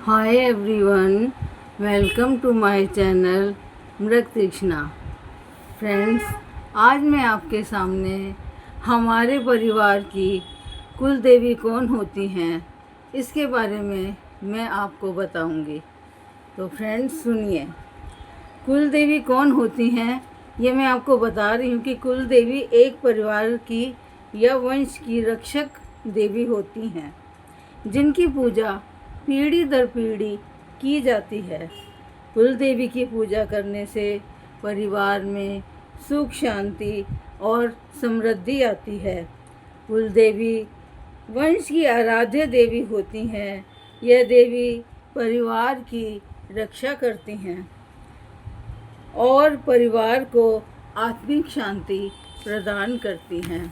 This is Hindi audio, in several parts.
Hi everyone, welcome to my channel Mrig Trishna. Friends, आज मैं आपके सामने हमारे परिवार की कुल देवी कौन होती हैं इसके बारे में मैं आपको बताऊंगी। तो फ्रेंड्स सुनिए, कुल देवी कौन होती हैं ये मैं आपको बता रही हूँ कि कुल देवी एक परिवार की या वंश की रक्षक देवी होती हैं जिनकी पूजा पीढ़ी दर पीढ़ी की जाती है। कुल देवी की पूजा करने से परिवार में सुख शांति और समृद्धि आती है। कुल देवी वंश की आराध्य देवी होती हैं। यह देवी परिवार की रक्षा करती हैं और परिवार को आत्मिक शांति प्रदान करती हैं।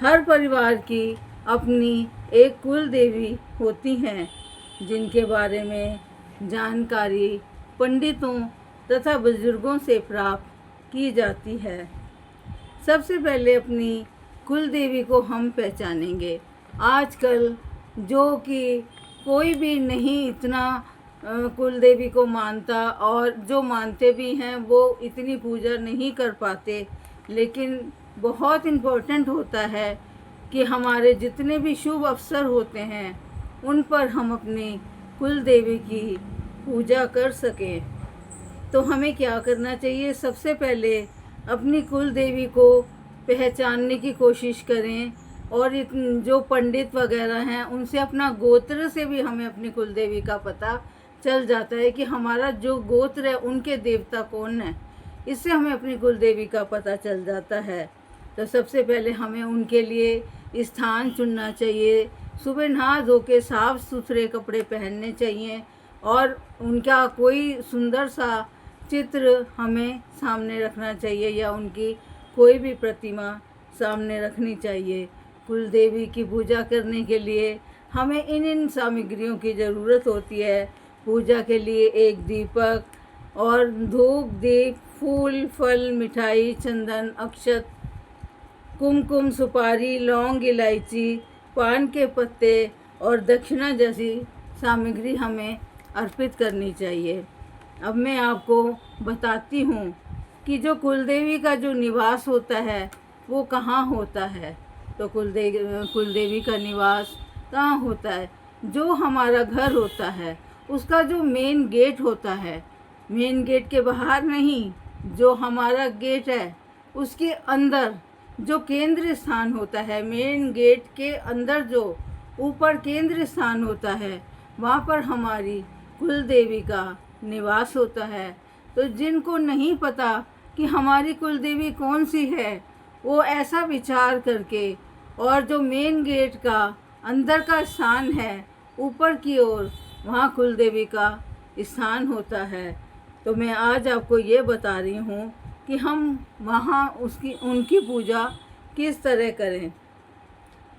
हर परिवार की अपनी एक कुल देवी होती हैं जिनके बारे में जानकारी पंडितों तथा बुजुर्गों से प्राप्त की जाती है। सबसे पहले अपनी कुल देवी को हम पहचानेंगे। आजकल जो कि कोई भी नहीं इतना कुल देवी को मानता, और जो मानते भी हैं वो इतनी पूजा नहीं कर पाते, लेकिन बहुत इम्पोर्टेंट होता है कि हमारे जितने भी शुभ अवसर होते हैं उन पर हम अपनी कुल देवी की पूजा कर सकें। तो हमें क्या करना चाहिए? सबसे पहले अपनी कुल देवी को पहचानने की कोशिश करें, और जो पंडित वगैरह हैं उनसे अपना गोत्र से भी हमें अपनी कुल देवी का पता चल जाता है कि हमारा जो गोत्र है उनके देवता कौन है। इससे हमें अपनी कुल देवी का पता चल जाता है। तो सबसे पहले हमें उनके लिए स्थान चुनना चाहिए। सुबह नहा धो के साफ़ सुथरे कपड़े पहनने चाहिए और उनका कोई सुंदर सा चित्र हमें सामने रखना चाहिए या उनकी कोई भी प्रतिमा सामने रखनी चाहिए। कुल देवी की पूजा करने के लिए हमें इन सामग्रियों की ज़रूरत होती है। पूजा के लिए एक दीपक और धूप, दीप, फूल, फल, मिठाई, चंदन, अक्षत, कुमकुम, सुपारी, लौंग, इलायची, पान के पत्ते और दक्षिणा जैसी सामग्री हमें अर्पित करनी चाहिए। अब मैं आपको बताती हूँ कि जो कुलदेवी का जो निवास होता है वो कहाँ होता है। तो कुलदेवी का निवास कहाँ होता है? जो हमारा घर होता है उसका जो मेन गेट होता है, मेन गेट के बाहर नहीं, जो हमारा गेट है उसके अंदर जो केंद्र स्थान होता है, मेन गेट के अंदर जो ऊपर केंद्र स्थान होता है, वहाँ पर हमारी कुल देवी का निवास होता है। तो जिनको नहीं पता कि हमारी कुल देवी कौन सी है, वो ऐसा विचार करके, और जो मेन गेट का अंदर का स्थान है ऊपर की ओर, वहाँ कुल देवी का स्थान होता है। तो मैं आज आपको ये बता रही हूँ कि हम वहाँ उनकी पूजा किस तरह करें।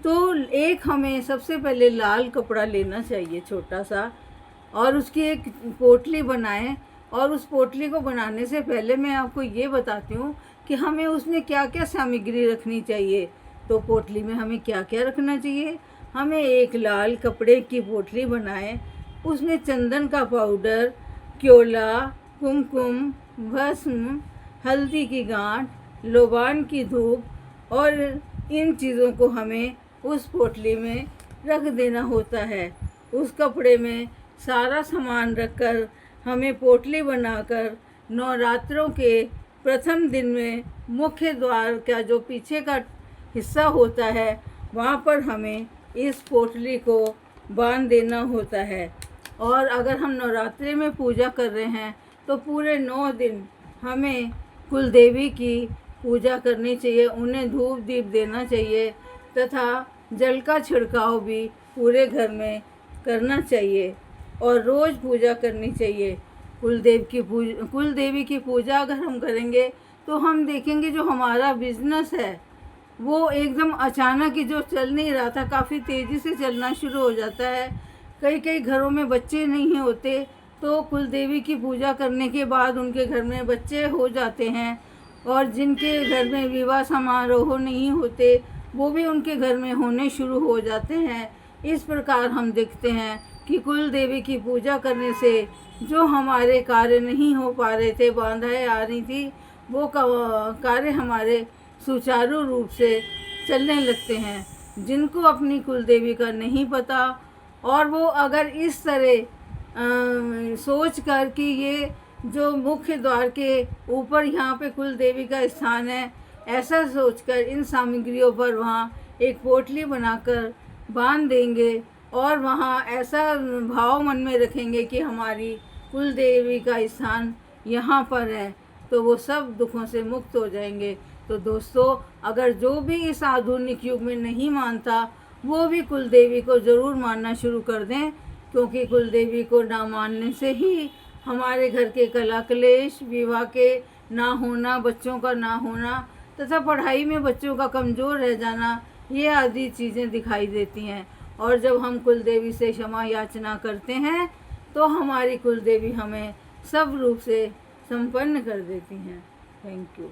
तो एक हमें सबसे पहले लाल कपड़ा लेना चाहिए छोटा सा, और उसकी एक पोटली बनाएं। और उस पोटली को बनाने से पहले मैं आपको ये बताती हूँ कि हमें उसमें क्या क्या सामग्री रखनी चाहिए। तो पोटली में हमें क्या क्या रखना चाहिए? हमें एक लाल कपड़े की पोटली बनाएं, उसमें चंदन का पाउडर, क्योला, कुमकुम, भस्म, हल्दी की गांठ, लोबान की धूप और इन चीज़ों को हमें उस पोटली में रख देना होता है। उस कपड़े में सारा सामान रखकर हमें पोटली बनाकर नवरात्रों के प्रथम दिन में मुख्य द्वार का जो पीछे का हिस्सा होता है वहाँ पर हमें इस पोटली को बांध देना होता है। और अगर हम नवरात्रि में पूजा कर रहे हैं तो पूरे 9 दिन हमें कुल देवी की पूजा करनी चाहिए, उन्हें धूप दीप देना चाहिए तथा जल का छिड़काव भी पूरे घर में करना चाहिए और रोज़ पूजा करनी चाहिए। कुल देवी की पूजा अगर हम करेंगे तो हम देखेंगे जो हमारा बिजनेस है वो एकदम अचानक ही, जो चल नहीं रहा था, काफ़ी तेज़ी से चलना शुरू हो जाता है। कई कई घरों में बच्चे नहीं होते, तो कुल देवी की पूजा करने के बाद उनके घर में बच्चे हो जाते हैं, और जिनके घर में विवाह समारोह नहीं होते वो भी उनके घर में होने शुरू हो जाते हैं। इस प्रकार हम देखते हैं कि कुल देवी की पूजा करने से जो हमारे कार्य नहीं हो पा रहे थे, बाधाएं आ रही थी, वो कार्य हमारे सुचारू रूप से चलने लगते हैं। जिनको अपनी कुल देवी का नहीं पता और वो अगर इस तरह सोच कर कि ये जो मुख्य द्वार के ऊपर यहाँ पे कुल देवी का स्थान है, ऐसा सोचकर इन सामग्रियों पर वहाँ एक पोटली बनाकर बांध देंगे और वहाँ ऐसा भाव मन में रखेंगे कि हमारी कुल देवी का स्थान यहाँ पर है, तो वो सब दुखों से मुक्त हो जाएंगे। तो दोस्तों, अगर जो भी इस आधुनिक युग में नहीं मानता, वो भी कुल देवी को ज़रूर मानना शुरू कर दें, क्योंकि कुल देवी को ना मानने से ही हमारे घर के कला क्लेश, विवाह के ना होना, बच्चों का ना होना तथा पढ़ाई में बच्चों का कमज़ोर रह जाना, ये आदि चीज़ें दिखाई देती हैं। और जब हम कुल देवी से क्षमा याचना करते हैं तो हमारी कुल देवी हमें सब रूप से संपन्न कर देती हैं। Thank you.